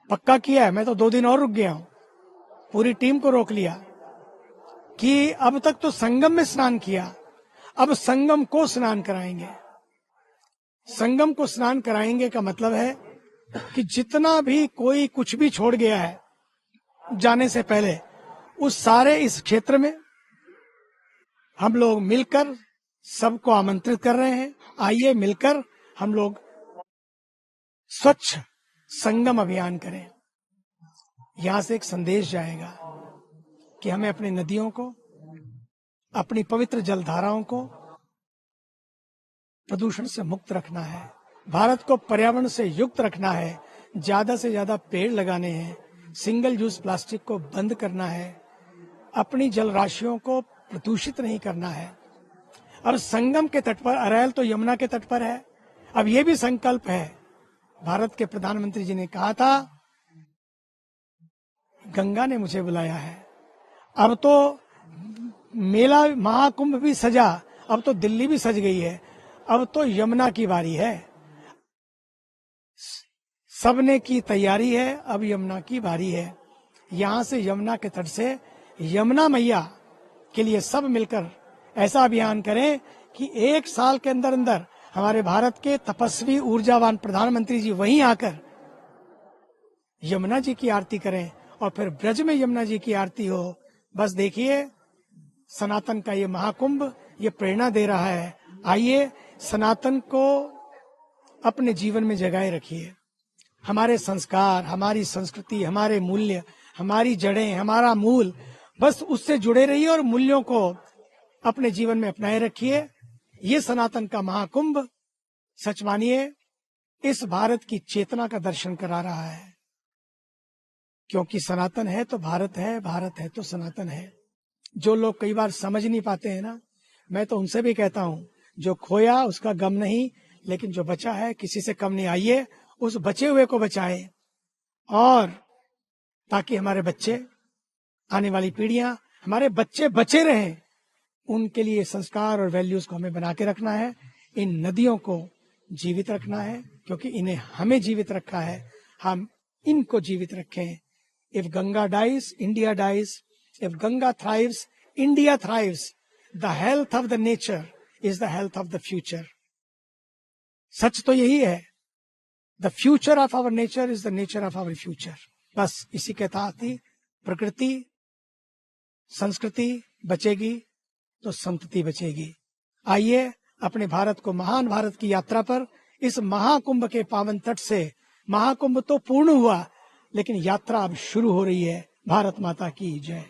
पक्का किया है, मैं तो 2 दिन और रुक गया हूं, पूरी टीम को रोक लिया कि अब तक तो संगम में स्नान किया, अब संगम को स्नान कराएंगे। संगम को स्नान कराएंगे का मतलब है कि जितना भी कोई कुछ भी छोड़ गया है जाने से पहले, उस सारे इस क्षेत्र में हम लोग मिलकर सबको आमंत्रित कर रहे हैं। आइए मिलकर हम लोग स्वच्छ संगम अभियान करें। यहां से एक संदेश जाएगा कि हमें अपनी नदियों को, अपनी पवित्र जलधाराओं को प्रदूषण से मुक्त रखना है, भारत को पर्यावरण से युक्त रखना है, ज्यादा से ज्यादा पेड़ लगाने हैं, सिंगल यूज प्लास्टिक को बंद करना है, अपनी जल राशियों को प्रदूषित नहीं करना है। और संगम के तट पर, अरैल तो यमुना के तट पर है, अब ये भी संकल्प है, भारत के प्रधानमंत्री जी ने कहा था गंगा ने मुझे बुलाया है। अब तो मेला महाकुंभ भी सजा, अब तो दिल्ली भी सज गई है, अब तो यमुना की बारी है। सबने की तैयारी है, अब यमुना की बारी है। यहां से यमुना के तट से यमुना मैया के लिए सब मिलकर ऐसा अभियान करें कि 1 साल के अंदर अंदर हमारे भारत के तपस्वी ऊर्जावान प्रधानमंत्री जी वहीं आकर यमुना जी की आरती करें और फिर ब्रज में यमुना जी की आरती हो। बस देखिए, सनातन का ये महाकुंभ ये प्रेरणा दे रहा है। आइए सनातन को अपने जीवन में जगाए रखिए। हमारे संस्कार, हमारी संस्कृति, हमारे मूल्य, हमारी जड़ें, हमारा मूल, बस उससे जुड़े रहिए और मूल्यों को अपने जीवन में अपनाए रखिए। ये सनातन का महाकुंभ सच मानिए इस भारत की चेतना का दर्शन करा रहा है, क्योंकि सनातन है तो भारत है, भारत है तो सनातन है। जो लोग कई बार समझ नहीं पाते हैं ना, मैं तो उनसे भी कहता हूं, जो खोया उसका गम नहीं, लेकिन जो बचा है किसी से कम नहीं। आइए उस बचे हुए को बचाए, और ताकि हमारे बच्चे, आने वाली पीढ़ियां, हमारे बच्चे बचे रहें, उनके लिए संस्कार और वैल्यूज को हमें बना के रखना है। इन नदियों को जीवित रखना है, क्योंकि इन्हें हमें जीवित रखा है, हम इनको जीवित रखें। If Ganga dies, India dies. If Ganga thrives, India thrives. The health of the nature is the health of the future. सच तो यही है, the future of our nature is the nature of our future. बस इसी के तहत ही प्रकृति, संस्कृति बचेगी तो संतति बचेगी। आइए अपने भारत को, महान भारत की यात्रा पर, इस महाकुंभ के पावन तट से, महाकुंभ तो पूर्ण हुआ लेकिन यात्रा अब शुरू हो रही है। भारत माता की जय।